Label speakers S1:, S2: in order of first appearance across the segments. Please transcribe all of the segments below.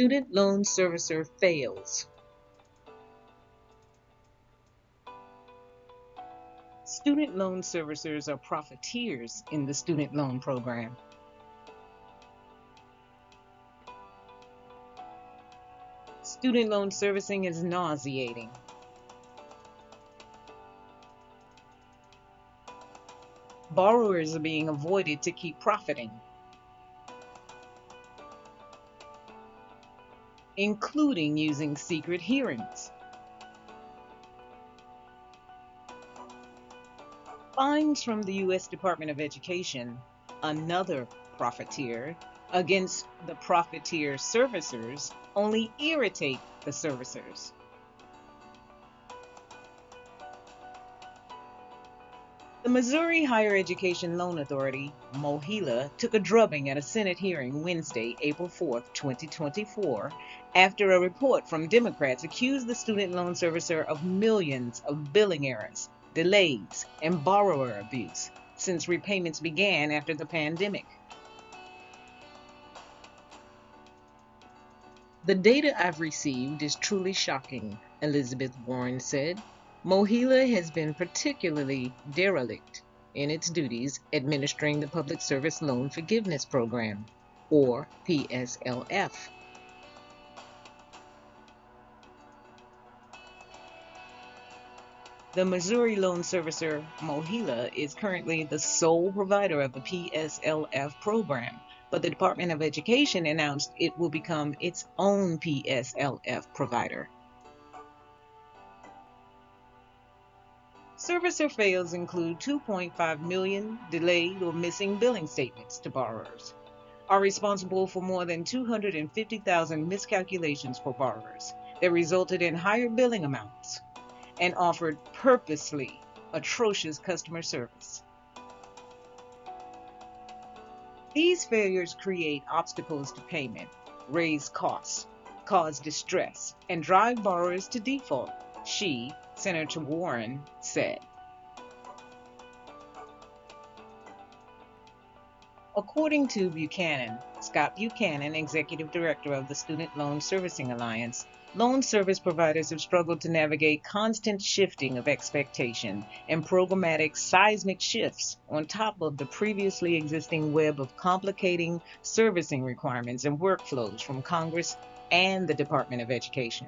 S1: Student loan servicer fails. Student loan servicers are profiteers in the student loan program. Student loan servicing is nauseating. Borrowers are being avoided to keep profiting, including using secret hearings. Fines from the U.S. Department of Education, another profiteer, against the profiteer servicers only irritate the servicers. The Missouri Higher Education Loan Authority, MOHELA, took a drubbing at a Senate hearing Wednesday, April 4, 2024, after a report from Democrats accused the student loan servicer of millions of billing errors, delays, and borrower abuse since repayments began after the pandemic. "The data I've received is truly shocking," Elizabeth Warren said. MOHELA has been particularly derelict in its duties administering the Public Service Loan Forgiveness Program, or PSLF. The Missouri loan servicer, MOHELA, is currently the sole provider of the PSLF program, but the Department of Education announced it will become its own PSLF provider. Servicer fails include 2.5 million delayed or missing billing statements to borrowers, are responsible for more than 250,000 miscalculations for borrowers that resulted in higher billing amounts, and offered purposely atrocious customer service. These failures create obstacles to payment, raise costs, cause distress, and drive borrowers to default, she, Senator Warren, said. According to Scott Buchanan, Executive Director of the Student Loan Servicing Alliance, loan service providers have struggled to navigate constant shifting of expectation and programmatic seismic shifts on top of the previously existing web of complicating servicing requirements and workflows from Congress and the Department of Education.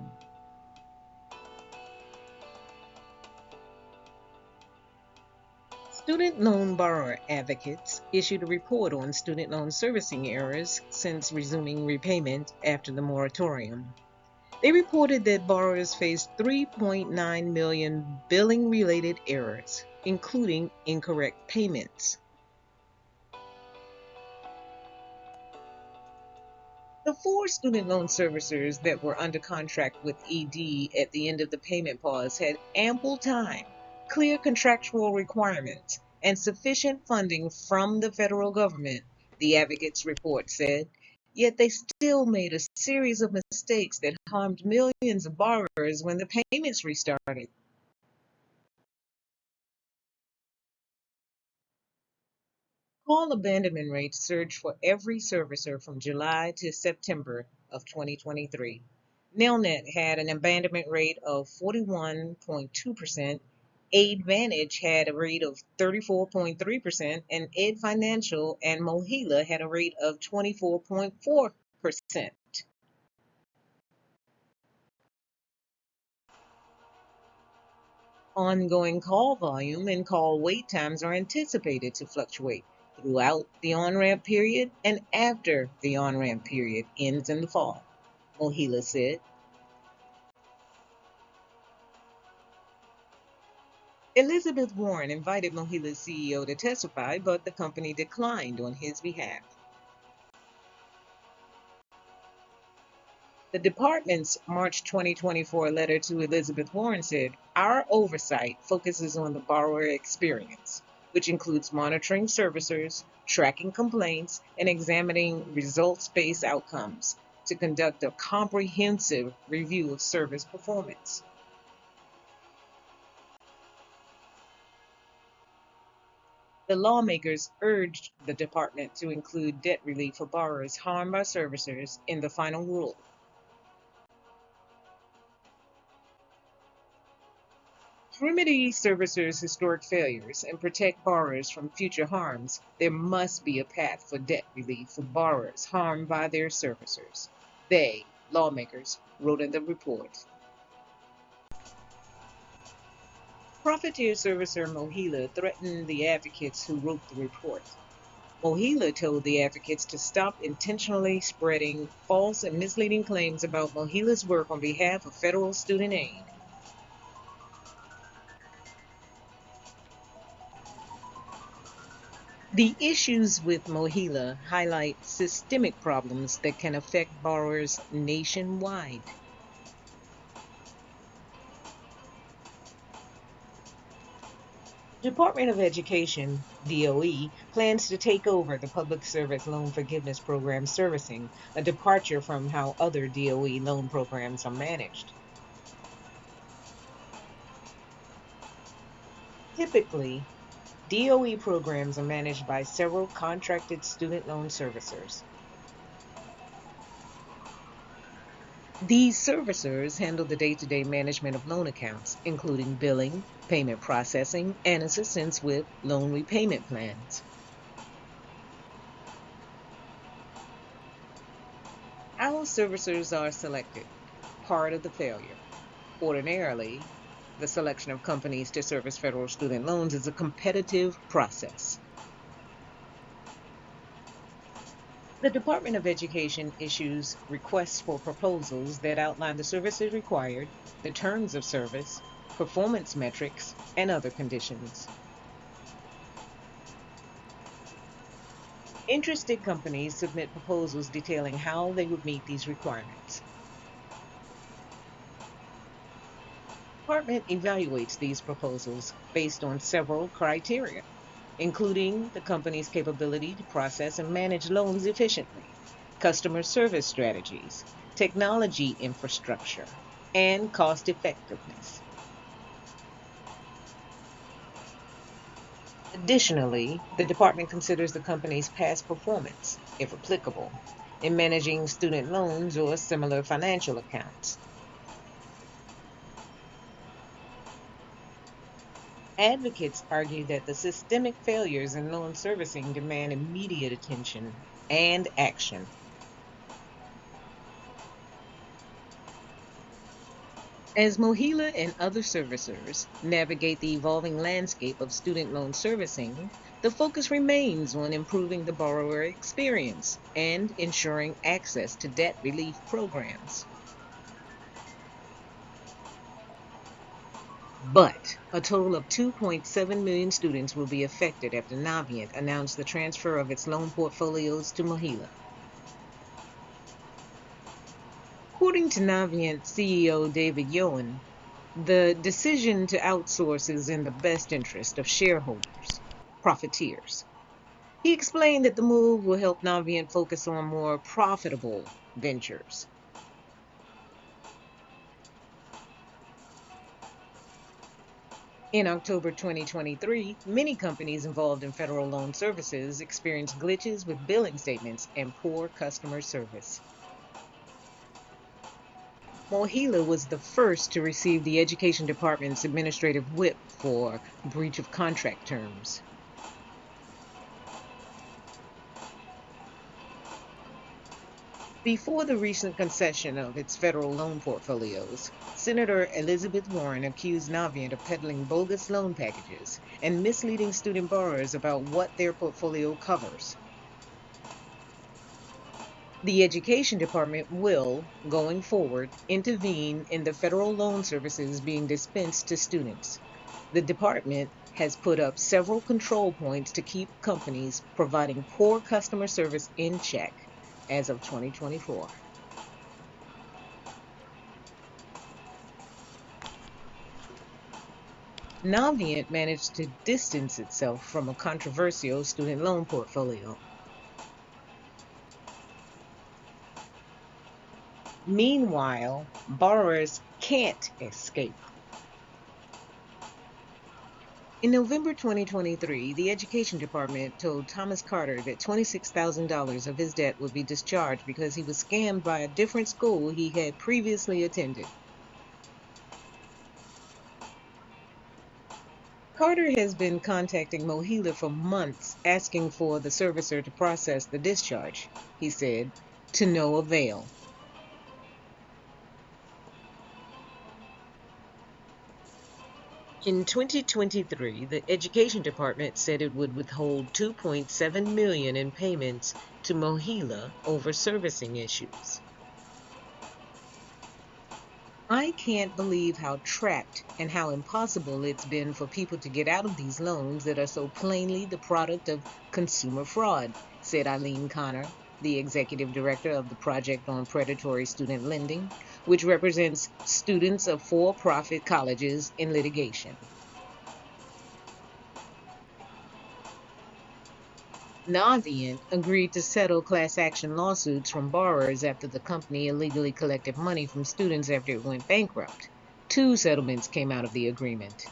S1: Student loan borrower advocates issued a report on student loan servicing errors since resuming repayment after the moratorium. They reported that borrowers faced 3.9 million billing-related errors, including incorrect payments. The 4 student loan servicers that were under contract with ED at the end of the payment pause had ample time, clear contractual requirements, and sufficient funding from the federal government, the advocates' report said. Yet they still made a series of mistakes that harmed millions of borrowers when the payments restarted. Call abandonment rates surged for every servicer from July to September of 2023. Nelnet had an abandonment rate of 41.2%, AidVantage had a rate of 34.3%, and Ed Financial and MOHELA had a rate of 24.4%. Ongoing call volume and call wait times are anticipated to fluctuate throughout the on-ramp period and after the on-ramp period ends in the fall, MOHELA said. Elizabeth Warren invited MOHELA's CEO to testify, but the company declined on his behalf. The department's March 2024 letter to Elizabeth Warren said, "Our oversight focuses on the borrower experience, which includes monitoring servicers, tracking complaints, and examining results-based outcomes to conduct a comprehensive review of service performance." The lawmakers urged the department to include debt relief for borrowers harmed by servicers in the final rule, remedy servicers' historic failures and protect borrowers from future harms, there must be a path for debt relief for borrowers harmed by their servicers. They, lawmakers, wrote in the report. Profiteer servicer MOHELA threatened the advocates who wrote the report. MOHELA told the advocates to stop intentionally spreading false and misleading claims about MOHELA's work on behalf of federal student aid. The issues with MOHELA highlight systemic problems that can affect borrowers nationwide. Department of Education, DOE, plans to take over the Public Service Loan Forgiveness Program servicing, a departure from how other DOE loan programs are managed. Typically, DOE programs are managed by several contracted student loan servicers. These servicers handle the day-to-day management of loan accounts, including billing, payment processing, and assistance with loan repayment plans. How servicers are selected, part of the failure. Ordinarily, the selection of companies to service federal student loans is a competitive process. The Department of Education issues requests for proposals that outline the services required, the terms of service, performance metrics, and other conditions. Interested companies submit proposals detailing how they would meet these requirements. The department evaluates these proposals based on several criteria, including the company's capability to process and manage loans efficiently, customer service strategies, technology infrastructure, and cost effectiveness. Additionally, the department considers the company's past performance, if applicable, in managing student loans or similar financial accounts. Advocates argue that the systemic failures in loan servicing demand immediate attention and action. As MOHELA and other servicers navigate the evolving landscape of student loan servicing, the focus remains on improving the borrower experience and ensuring access to debt relief programs. But a total of 2.7 million students will be affected after Navient announced the transfer of its loan portfolios to MOHELA. According to Navient CEO David Yohan, the decision to outsource is in the best interest of shareholders, profiteers. He explained that the move will help Navient focus on more profitable ventures. In October 2023, many companies involved in federal loan services experienced glitches with billing statements and poor customer service. MOHELA was the first to receive the Education Department's administrative whip for breach of contract terms. Before the recent concession of its federal loan portfolios, Senator Elizabeth Warren accused Navient of peddling bogus loan packages and misleading student borrowers about what their portfolio covers. The Education Department will, going forward, intervene in the federal loan services being dispensed to students. The department has put up several control points to keep companies providing poor customer service in check as of 2024. Navient managed to distance itself from a controversial student loan portfolio. Meanwhile, borrowers can't escape. In November 2023, the Education Department told Thomas Carter that $26,000 of his debt would be discharged because he was scammed by a different school he had previously attended. Carter has been contacting MOHELA for months asking for the servicer to process the discharge, he said, to no avail. In 2023, the Education Department said it would withhold $2.7 million in payments to MOHELA over servicing issues. I can't believe how trapped and how impossible it's been for people to get out of these loans that are so plainly the product of consumer fraud, said Eileen Connor, the executive director of the Project on Predatory Student Lending, which represents students of for-profit colleges in litigation. Navient agreed to settle class action lawsuits from borrowers after the company illegally collected money from students after it went bankrupt. Two settlements came out of the agreement.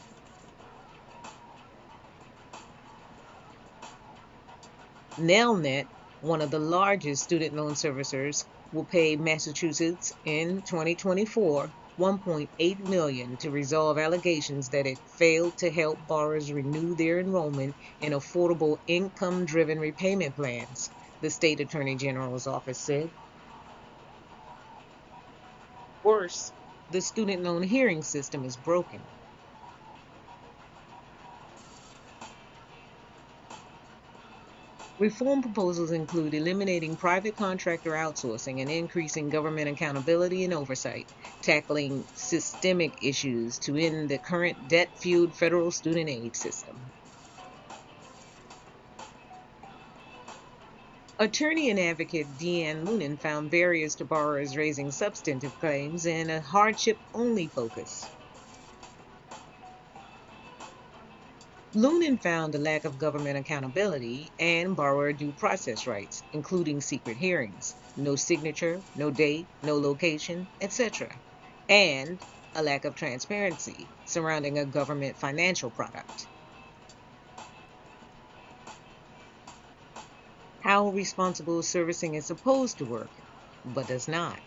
S1: Nelnet, one of the largest student loan servicers, will pay Massachusetts in 2024 $1.8 million to resolve allegations that it failed to help borrowers renew their enrollment in affordable income-driven repayment plans, the state attorney general's office said. Worse, the student loan hearing system is broken. Reform proposals include eliminating private contractor outsourcing and increasing government accountability and oversight, tackling systemic issues to end the current debt-fueled federal student aid system. Attorney and advocate Deanne Lunan found barriers to borrowers raising substantive claims and a hardship-only focus. Lunan found a lack of government accountability and borrower due process rights, including secret hearings, no signature, no date, no location, etc., and a lack of transparency surrounding a government financial product. How responsible servicing is supposed to work, but does not.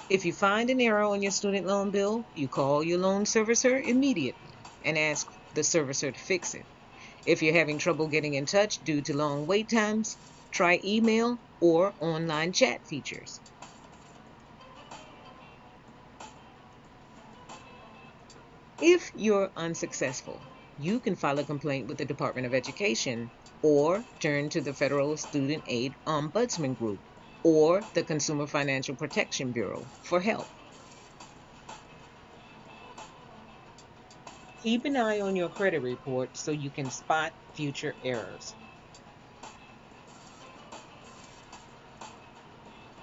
S1: If you find an error on your student loan bill, you call your loan servicer immediately and ask the servicer to fix it. If you're having trouble getting in touch due to long wait times, try email or online chat features. If you're unsuccessful, you can file a complaint with the Department of Education or turn to the Federal Student Aid Ombudsman Group or the Consumer Financial Protection Bureau for help. Keep an eye on your credit report so you can spot future errors.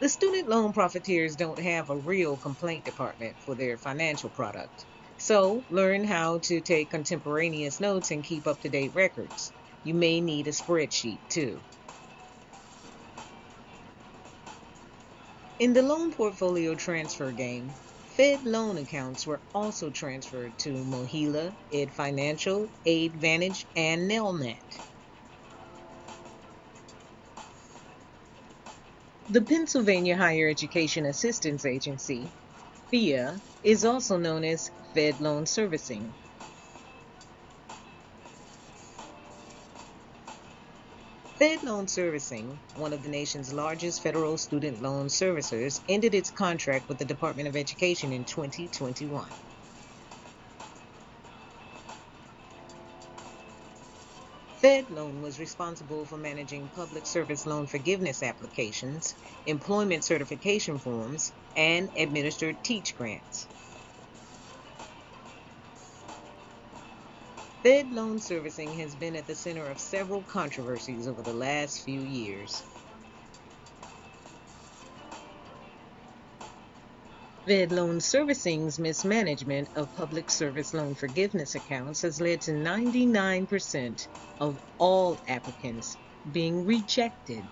S1: The student loan profiteers don't have a real complaint department for their financial product. So learn how to take contemporaneous notes and keep up-to-date records. You may need a spreadsheet too. In the loan portfolio transfer game, Fed loan accounts were also transferred to MOHELA, Ed Financial, AidVantage, and Nelnet. The Pennsylvania Higher Education Assistance Agency, PHEA, is also known as Fed Loan Servicing. Fed Loan Servicing, one of the nation's largest federal student loan servicers, ended its contract with the Department of Education in 2021. Fed Loan was responsible for managing public service loan forgiveness applications, employment certification forms, and administered teach grants. Fed loan servicing has been at the center of several controversies over the last few years. Fed loan servicing's mismanagement of public service loan forgiveness accounts has led to 99% of all applicants being rejected.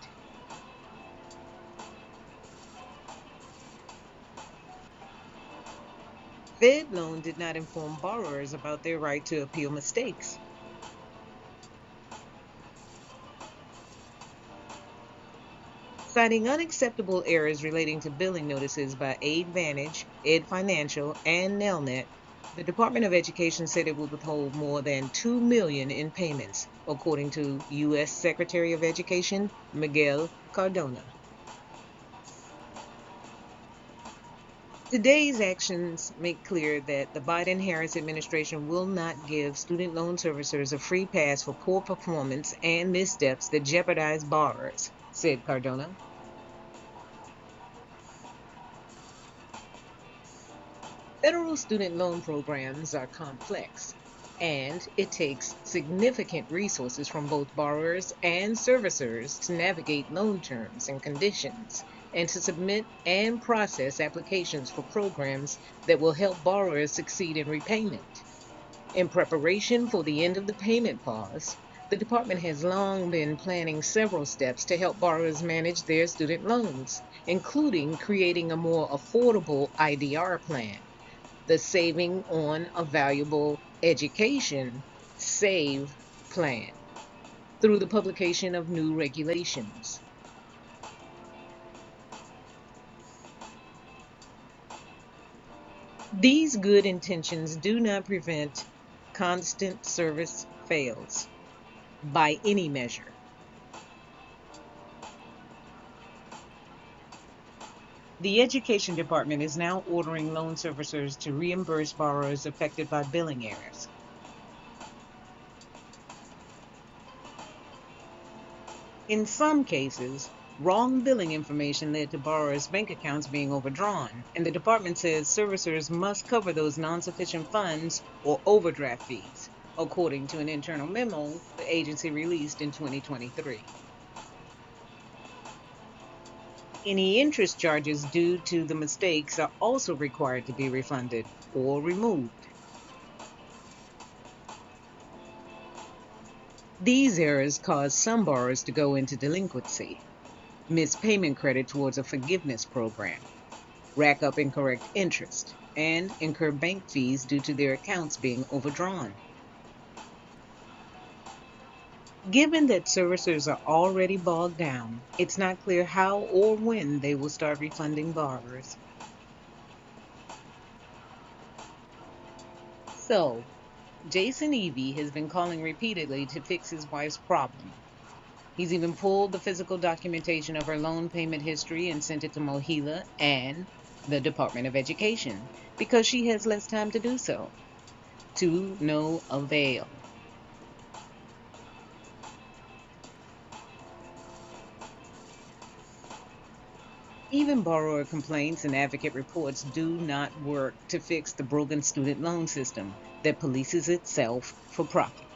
S1: Fed Loan did not inform borrowers about their right to appeal mistakes. Citing unacceptable errors relating to billing notices by AidVantage, Ed Financial, and Nelnet, The Department of Education said it would withhold more than $2 million in payments, according to U.S. Secretary of Education Miguel Cardona. Today's actions make clear that the Biden-Harris administration will not give student loan servicers a free pass for poor performance and missteps that jeopardize borrowers, said Cardona. Federal student loan programs are complex, and it takes significant resources from both borrowers and servicers to navigate loan terms and conditions, and to submit and process applications for programs that will help borrowers succeed in repayment. In preparation for the end of the payment pause, the department has long been planning several steps to help borrowers manage their student loans, including creating a more affordable IDR plan, the Saving on a Valuable Education SAVE plan, through the publication of new regulations. These good intentions do not prevent constant service fails by any measure. The Education Department is now ordering loan servicers to reimburse borrowers affected by billing errors. In some cases, wrong billing information led to borrowers' bank accounts being overdrawn, and the department says servicers must cover those non-sufficient funds or overdraft fees, according to an internal memo the agency released in 2023. Any interest charges due to the mistakes are also required to be refunded or removed. These errors cause some borrowers to go into delinquency, miss payment credit towards a forgiveness program, rack up incorrect interest, and incur bank fees due to their accounts being overdrawn. Given that servicers are already bogged down, it's not clear how or when they will start refunding borrowers. So, Jason Evie has been calling repeatedly to fix his wife's problem. He's even pulled the physical documentation of her loan payment history and sent it to MOHELA and the Department of Education because she has less time to do so. To no avail. Even borrower complaints and advocate reports do not work to fix the broken student loan system that polices itself for profit.